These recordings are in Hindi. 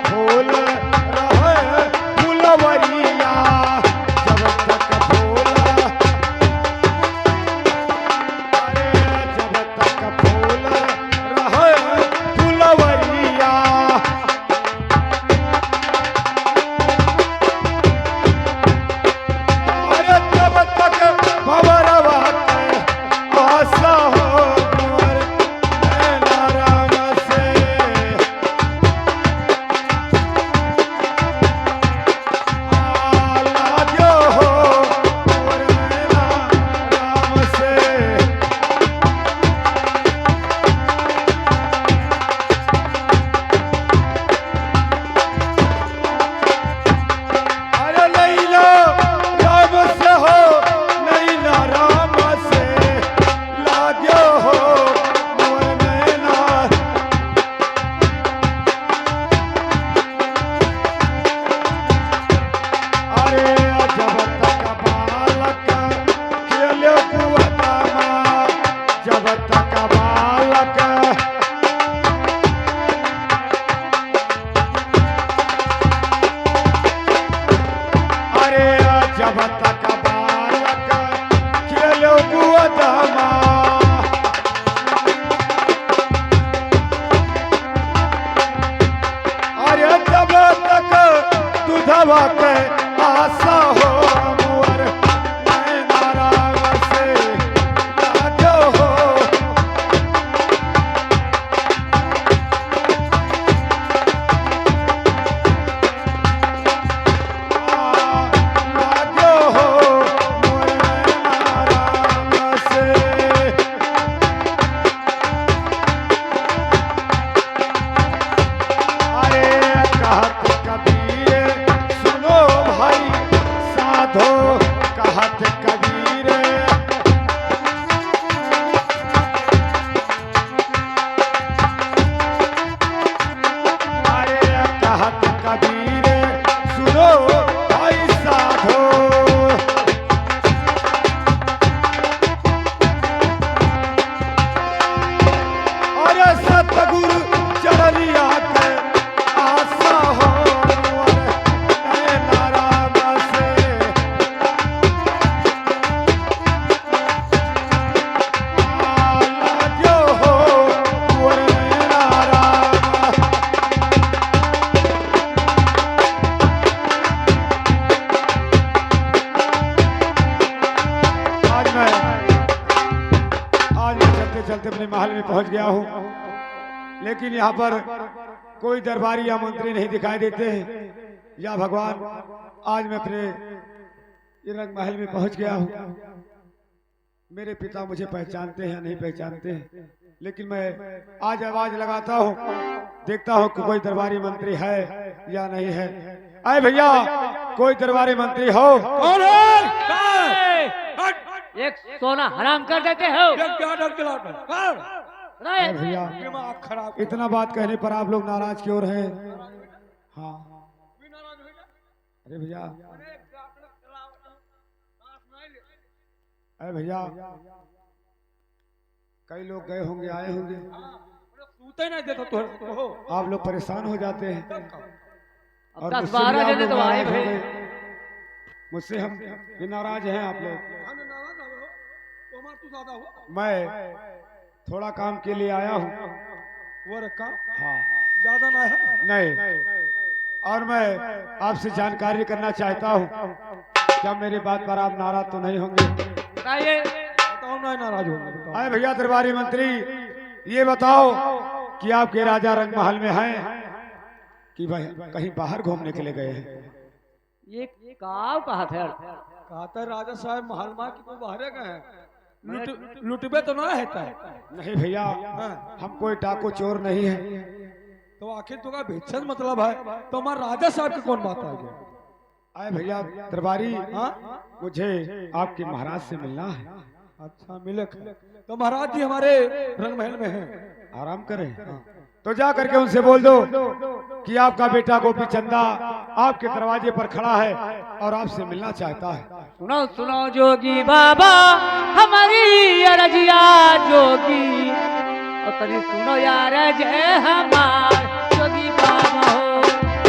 फूल रहे फुलवरिया, जब तक फूल अरे जब तक फूल रहे फुलवरिया। अरे जब तक भंवरवा के आशा हो कुंवर नैना राम से। लाजो हो कुंवर नैना राम से। अरे लैला राम से हो नैना राम से, लाजो हो कुंवर नैना। अरे जब तक बालक खेले कुआमा, जब तक बालक अरे जब तक बालक खेले कुआमा। अरे जब तक दूधवा के आशा हो कुंवर नैना राम से, लाजो हो लाजो हो कुंवर नैना राम से। अरे कहत कबीर सुनो भाई साधो, कहत कबीर अरे कहत कबीर सुनो भाई साधो। अरे सतगुरु चरनिया के आशा हो कुंवर नैना राम से। लाजो हो कुंवर नैना राम। आज मैं चलते चलते अपने महल में पहुंच गया हूं, लेकिन यहाँ पर कोई दरबारी या मंत्री नहीं दिखाई देते हैं। या भगवान, आज मैं अपने ये रंग महल में पहुंच गया हूँ। मेरे पिता मुझे पहचानते हैं या नहीं पहचानते हैं, लेकिन मैं आज आवाज लगाता हूँ, देखता हूँ कि कोई दरबारी मंत्री है या नहीं है। अरे भैया, कोई दरबारी मंत्री हो? कौन है? एक सोना हराम कर देते हो। अरे भैया, दिमाग खराब। इतना बात कहने पर आप लोग नाराज क्यों रहे? हाँ अरे भैया, अरे भैया, कई लोग गए होंगे, आए होंगे, सूते नहीं देता तो आप लोग परेशान हो जाते हैं। अब और 10-12 जने तो आए भाई। मुझसे हम भी नाराज हैं आप लोग। मैं थोड़ा काम के लिए आया हूँ। वो रखा हाँ ज्यादा ना है नहीं, और मैं आपसे जानकारी करना चाहता हूँ, क्या मेरी बात पर आप नाराज तो नहीं होंगे? बताइए। बताओ ना, नाराज होंगे। अरे भैया दरबारी मंत्री, ये बताओ कि आपके राजा रंग महल में हैं कि भाई कहीं बाहर घूमने के लिए गए हैं? ये काव कहा थे? कहता राजा साहब महल माँ की तो बाहर गए हैं, लुटबे तो ना है। नहीं भैया, हम कोई डाकू चोर नहीं है। तो आखिर तुका भेजन मतलब है, तो हमारा राजा साहब की कौन बात आ गया? अरे भैया दरबारी, हाँ मुझे आपके महाराज से मिलना है। अच्छा मिले, तो महाराज जी हमारे रंग महल में हैं। आराम करें, तो जा करके उनसे बोल दो कि आपका बेटा गोपी चंदा आपके दरवाजे पर खड़ा है और आपसे मिलना चाहता है। सुनो सुनो जोगी बाबा हमारी अरजिया जोगी, और तनी सुनो यार जय हमार जोगी बाबा हो।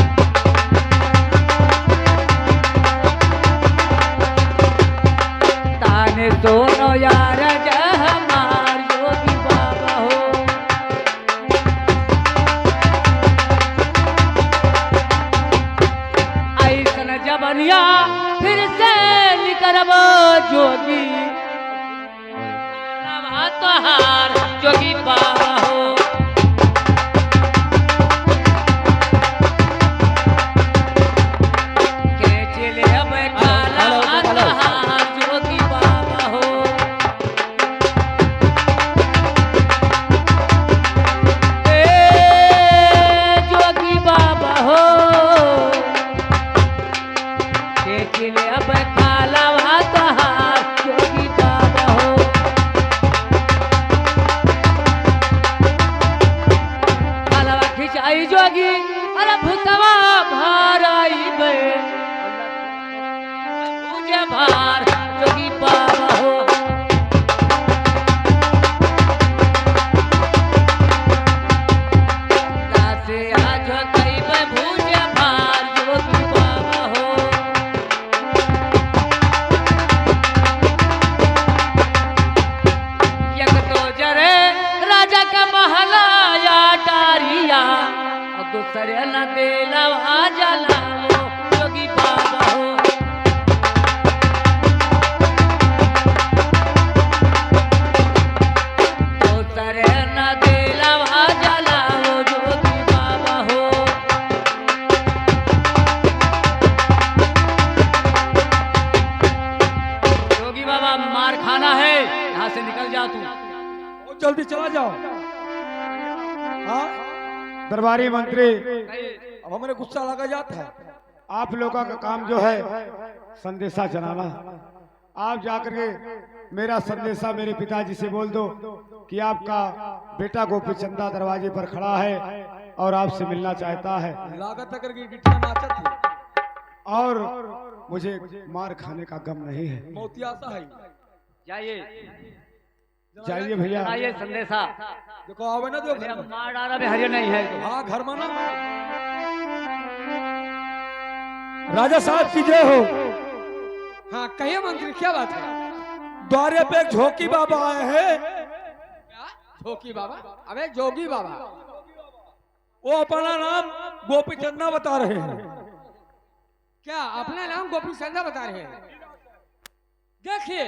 बनिया फिर से निकलब जोगी तोहार जोगी बाबा हो जोगी अरे भूतवा भार आई गए मुझे भार जोगी बाबा हो रासे आज कई में भूजे भार जोगी बाबा हो यक तो जरे राजा का महला या टारिया दूसरे न दिलवा जलाओ जोगी बाबा हो दूसरे न दिलवा जलाओ जोगी बाबा हो जोगी बाबा मार खाना है यहाँ से निकल जा तू बहुत जल्दी चला जाओ। हाँ दरबारी मंत्री, अब हमारे गुस्सा लगा जाता है। आप लोगों का काम जो है संदेशा चलाना। आप जाकर के मेरा संदेशा मेरे पिताजी से बोल दो कि आपका बेटा गोपी चंदा दरवाजे पर खड़ा है और आपसे मिलना चाहता है लागत अगर गिट्टियां नाचत थी और मुझे मार खाने का गम नहीं है। मोतियासा है। जाइए जाइए भैया। आइए संदेशा देखो आवे ना देखो मेरा मार डाला में हरियर नहीं है हाँ घर में ना राजा साहब की जय हो। हाँ कहिए मंत्री क्या बात है। द्वारे पे एक झोंकी बाबा आए हैं। झोंकी बाबा अबे जोगी बाबा वो अपना नाम गोपी चंदा बता रहे हैं। क्या अपना नाम गोपी चंदा बता रहे हैं। देखिए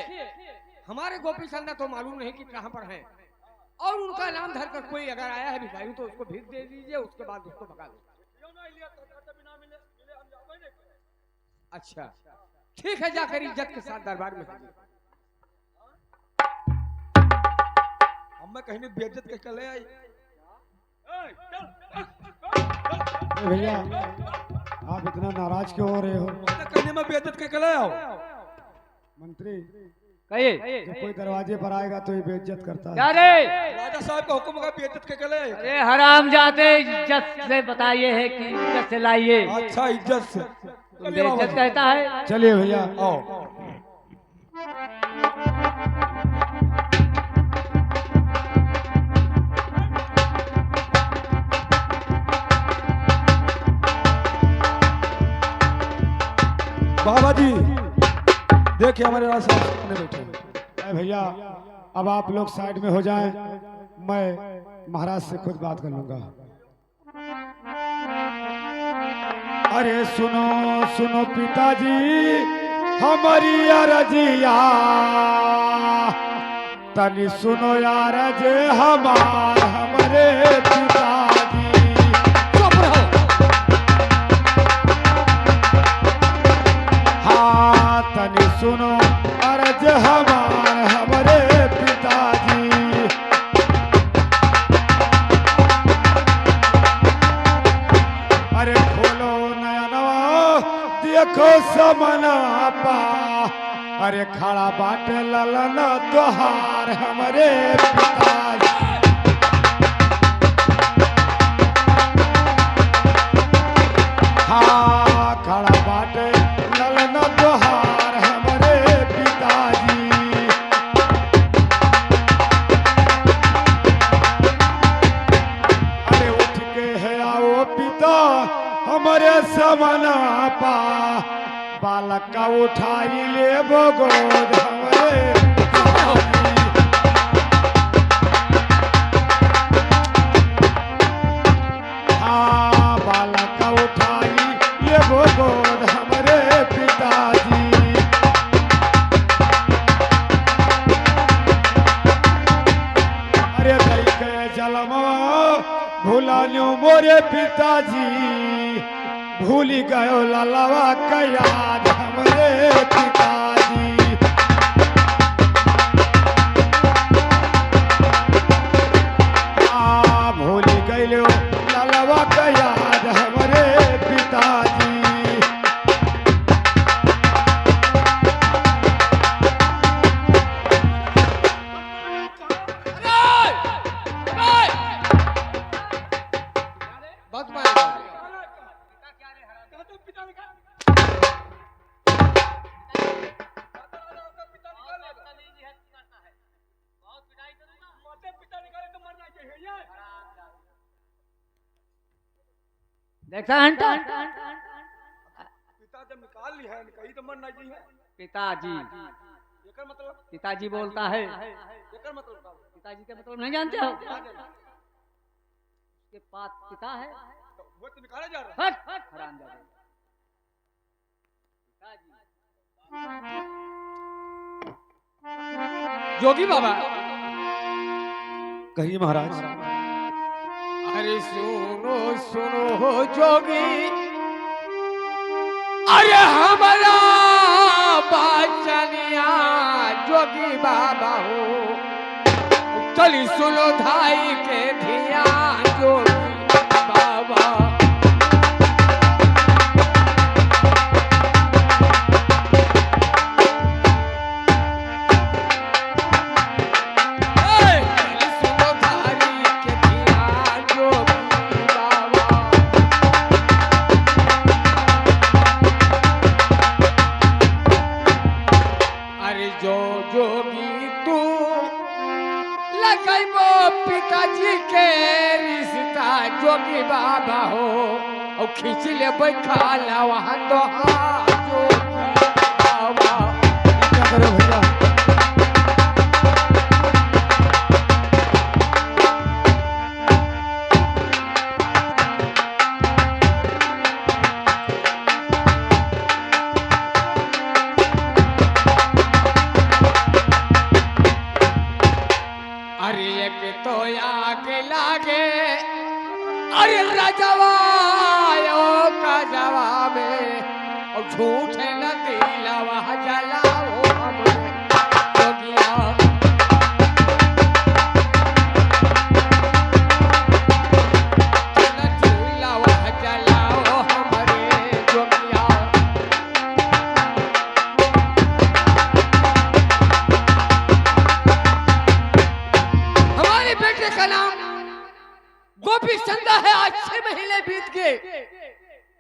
हमारे गोपी चंदा तो मालूम नहीं कि कहाँ पर है और उनका नाम धरकर कोई अगर आया है भिखारी तो उसको भीख दे दीजिए उसके बाद उसको भगा दो। अच्छा ठीक है जाकर इज्जत के साथ दरबार में हम कहीं बेइज्जत के चले आई। भैया आप इतना नाराज क्यों हो रहे हो। कहने में बेइज्जत के चले आओ। मंत्री कहिए जब कोई दरवाजे पर आएगा तो ये बेइज्जत करता है। क्या रे राजा साहब का हुक्म का बेइज्जत के चले। अरे हराम जाते इज्जत से बताइए है कि इज्जत से लाइए। अच्छा इज्जत से बेइज्जत कहता है। चलिए भैया आओ। बाबा जी देखिए हमारे राज साहब बैठे। अरे भैया अब आप लोग साइड में हो जाएं, मैं महाराज से खुद बात कर लूंगा। अरे सुनो सुनो पिताजी हमारी अरजिया तनी सुनो यार जे हमारे पिताजी। चुप रहो। हाँ तनी सुनो अर्ज हमारे पिताजी। अरे खोलो नया नवा देखो समना पा। अरे खड़ा बाटे ललन तोहार हमारे पिताजी। हाँ खड़ा बाटे ललन तोहार हमारे पिताजी। अरे उठ के है आओ पिता हमारे समना पा। बालक का उठाई ले गोद हमारे पिताजी। हाँ बालक का उठाई ले गोद हमारे पिताजी भूल गयो ललवा का याद हमरे पिताजी। भूल गयो ललवा का याद हमरे पिताजी। बहुत मारेगा। देखा हंटा पिता जब निकाल ली है कहीं तो मरना चाहिए। पिताजी एकर मतलब पिताजी बोलता है। एकर मतलब पिताजी का मतलब नहीं जानते हो? उसके पास पिता है। तो वो तो निकाला जा रहा है। हट हरामजादे। पिताजी जोगी बाबा कहिए महाराज। अरे सुनो सुनो जोगी, अरे हमारा बचनिया जोगी बाबा हो, चली सुनो धाई के धियान जोगी बाबा। पिताजी के रिश्ता जोगी बाबा हो, और खींच ले बैठा ला वहां तो जोगी बाबा। क्या करो भैया। अरे एक तो आगे लागे, अरे राजवा का जवाब और झूठे न दिलावा जलाओ हमरे जोगिया। न दिलावा जलाओ हमरे जोगिया। हमारे बेटे का नाम गोपी चंदा है। आज 6 महीने बीत गए,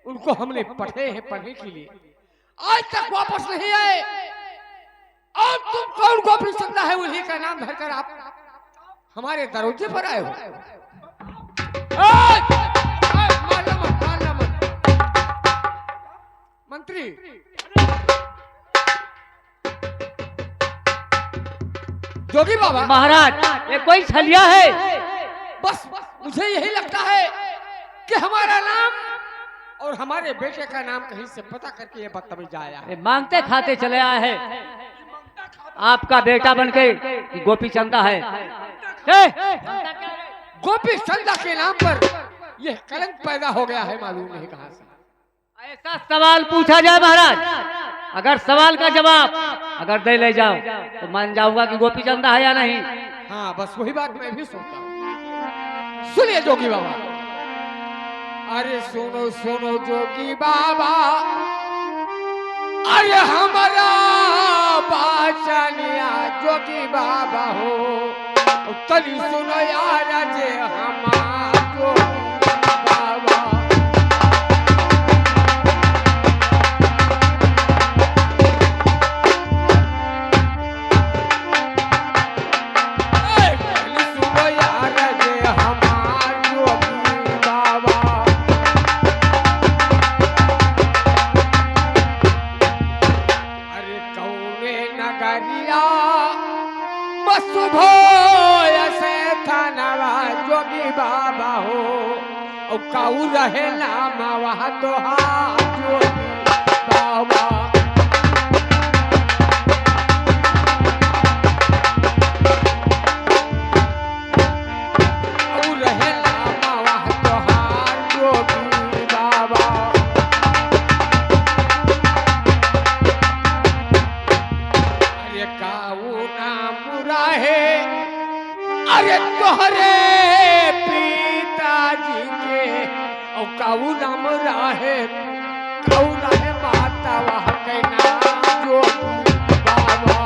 उनको हमने पढ़े हैं पढ़ने के लिए, आज तक वापस नहीं आए। और तुम कौन गोपी चंदा है, उन्हीं का नाम धरकर आप हमारे दरवाजे पर आए हो। मारना मत, मारना मत। मंत्री जोगी बाबा, महाराज ये कोई छलिया है। बस मुझे यही लगता है कि हमारा नाम और हमारे बेटे का नाम कहीं से पता करके ये बदतमीज आया है। ये मांगते खाते चले आए हैं। आपका बेटा बनके गोपी चंदा है। गोपी चंदा के नाम पर यह कलंक पैदा हो गया है, मालूम नहीं कहां से। ऐसा सवाल पूछा जाए महाराज, अगर सवाल का जवाब अगर दे ले जाओ तो मान जाऊंगा कि गोपी चंदा है या नहीं। हाँ बस वही बात मैं भी सोचता हूँ। सुनिए जोगी बाबा, अरे सुनो सुनो जोगी बाबा, अरे हमारा बाचनिया जोगी बाबा हो, चली सुनो यार जे हमारा जोगी बाबा। जोगी बाबा हो, और काऊ रहे नाम वहाँ तो जोगी बाबा। काऊ रहे नाम वहाँ तो तोहरे पिताजी के और काऊ नाम रहे काऊ रहे माता वह के नाम जोगी बाबा।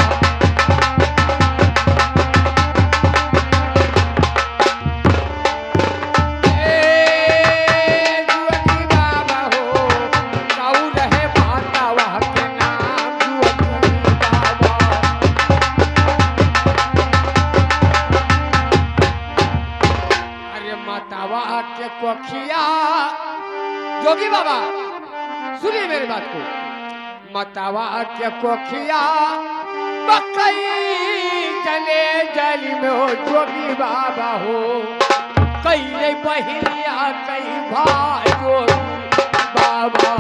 जोगी बाबा हो काऊ रहे माता वह के नाम जोगी बाबा। अरे मातावा के कोखिया जोगी बाबा सुनिए मेरी बात को। मातावा के कोखिया बकई जले जली में हो जोगी बाबा हो कई बहिनिया कई भाई जोगी बाबा।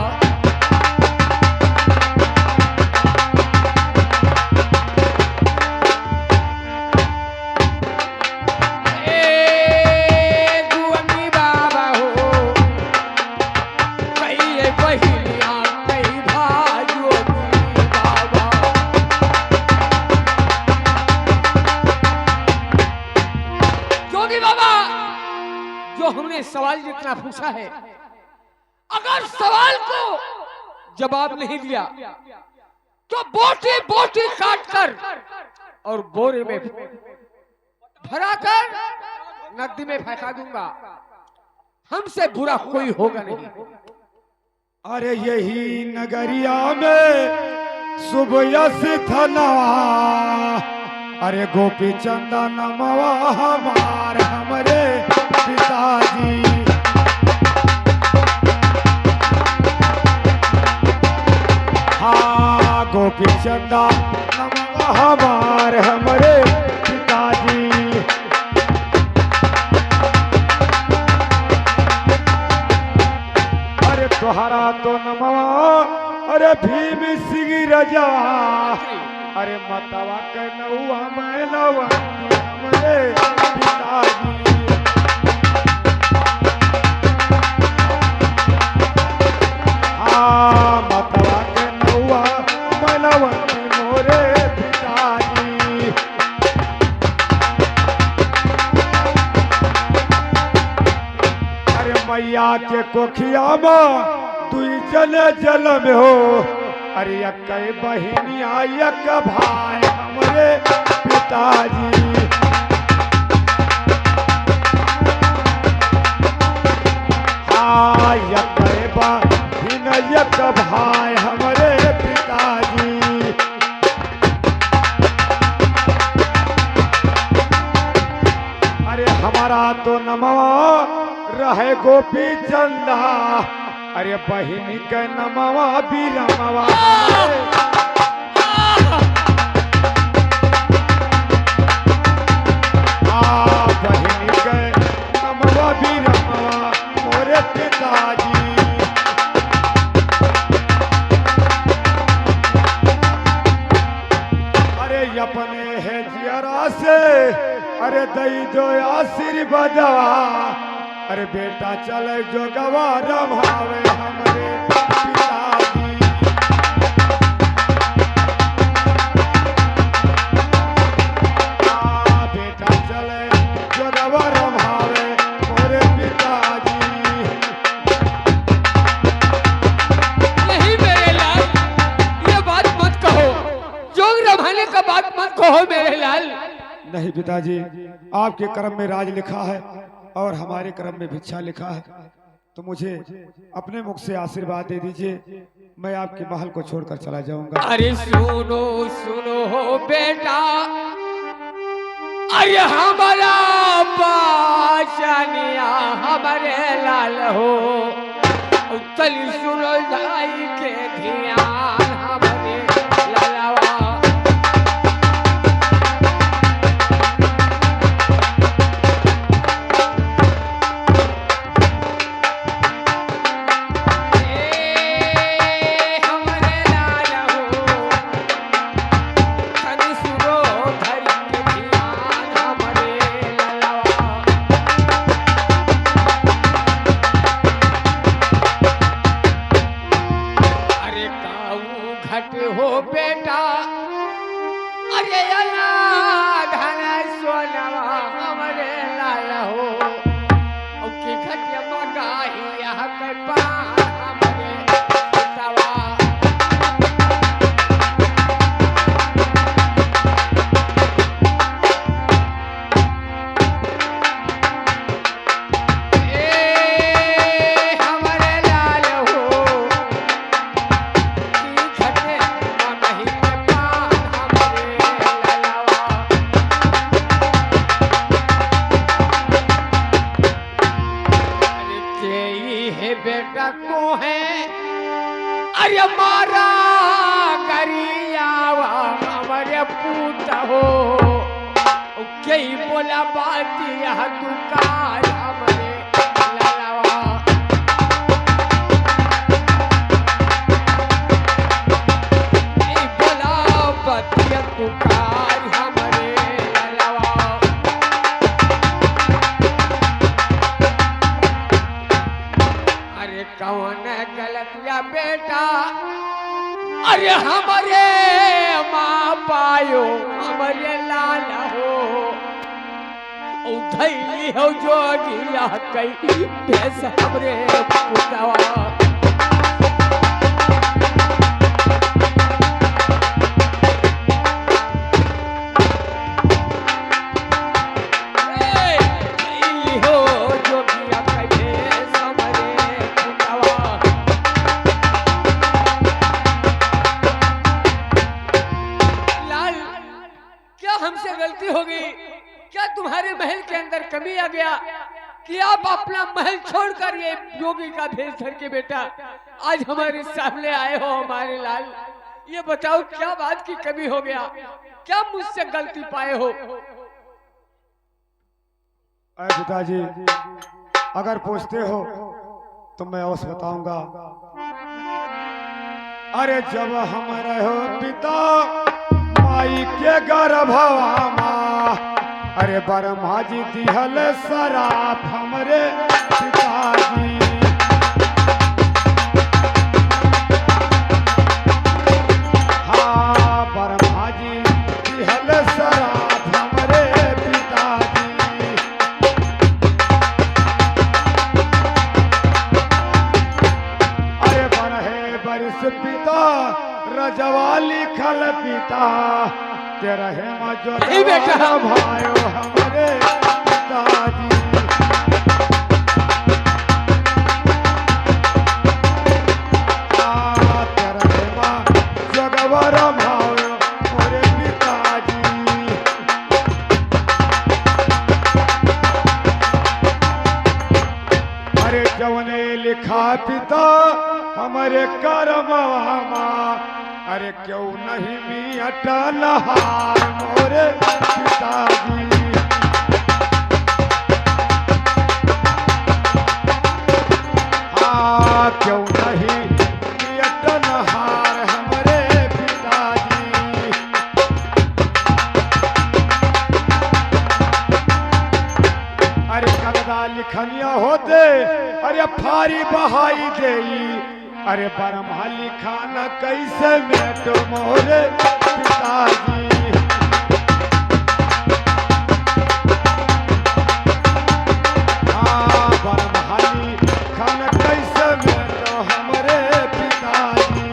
हमने सवाल जितना पूछा है अगर सवाल को जवाब नहीं दिया तो बोटी बोटी काट कर और बोरे में भरा कर नदी में फेंका दूंगा। हमसे बुरा कोई होगा नहीं। अरे यही नगरिया में सुबह थना अरे गोपी चंदा नमवा हमार हमरे पिताजी। हाँ गोपी चंदा नमवा हमार हमरे पिताजी। अरे तोहरा तो नमवा अरे भीम सिंह रजा अरे मतवा के नौआ मैं लवंती हमरे पिताजी। हाँ मतवा के नौआ मैं लवंती मोरे पिताजी। अरे मैया के कोखिया में तुई जल जल में हो अरे एक बहिनिया एक भाई हमरे पिताजी। हाँ एक बहिन एक भाई हमरे पिताजी। अरे हमारा तो नमवा रहे गोपी चंदा अरे बहिनी के नमवा बीरमवा। बहिनी के नमवा बीरमवा मोरे पिताजी। अरे अपने है जियरा से अरे दई दो आशीर्वादवा अरे बेटा चले जो गवारा भावे हमरे पिताजी। बेटा चले जो गवारा भावे मोरे पिताजी। नहीं मेरे लाल ये बात मत कहो जोग रभाने का बात मत कहो मेरे लाल। नहीं पिताजी आपके कर्म में राज लिखा है और हमारे कर्म में भिक्षा लिखा है तो मुझे अपने मुख से आशीर्वाद दे दीजिए मैं आपके महल को छोड़कर चला जाऊंगा। अरे सुनो सुनो हो बेटा अरे हमारा पाशनिया हमारे लाल हो चल सुनो दाई के ध्यान हमारे लालवा। हो बेटा अरे धन सोनवा हमरे अरे मारा करियावा हमारे पूत हो कई बोला बातिया दुकान हमारे ललवा कई बोला बातिया दुकान हमारे ललवा अरे कौन गलतिया बेटा अरे हमारे माँ पायो हमारे लाल हो उधैली हो जोगिया कई भैंस हमरे पुतवा हमसे गलती हो गई क्या तुम्हारे महल के अंदर कमी आ गया कि आप अपना महल छोड़कर ये योगी का भेष धर के बेटा आज हमारे सामने आए हो हमारे लाल ये बताओ क्या बात की कमी हो गया क्या मुझसे गलती पाए हो अरे पिताजी अगर पूछते हो तो मैं अवश्य बताऊंगा। अरे जब हम रहो पिता माई के गर्भवा माँ अरे ब्रह्मा जी दिहल सराप हमरे पिताजी हाँ ब्रह्मा जी दिहल सराप हमरे पिताजी अरे बरहे बरिस पिता रजवा लिखल पिता तेरा है मजो भाइयों हमारे पिताजी तेरा है जगवर भाइयों हमारे पिताजी अरे जवने लिखा पिता हमारे करमवा अरे क्यों नहीं मिटा लहार मोरे पिताजी हाँ क्यों नहीं मिटा लहार हमारे पिताजी अरे कदा लिखनिया होते अरे फारी बहाई देई अरे ब्रह्मा लिखा न कैसे मेटो मोरे पिताजी हाँ ब्रह्मा लिखा न कैसे मेटो हमारे पिताजी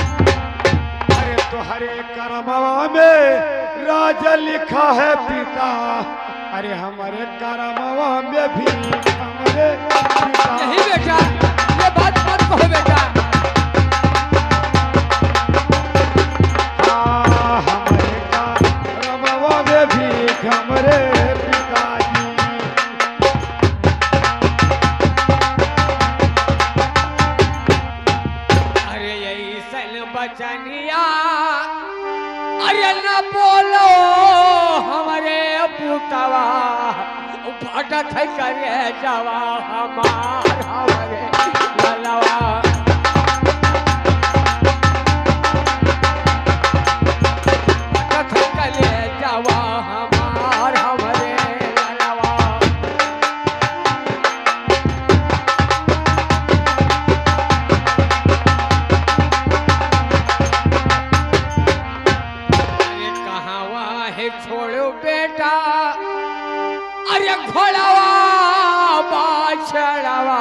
अरे तुम्हारे कर्मवा में राज लिखा है पिता अरे हमारे करमवा में भी हमारे नहीं बेटा ये बात मत कहो बेटा हमारे करमवा में भी हमारे पिताजी अरे यही सन बचनिया अरे न बोलो हमारे पुतवा भटक करे जावा हमार हमारे ललवा भटक करे जावा हमार हमारे ललवा अरे कहावा है छोड़ो बेटा अरे घोड़ावा बाछड़ावा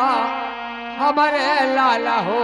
हमारे लाला हो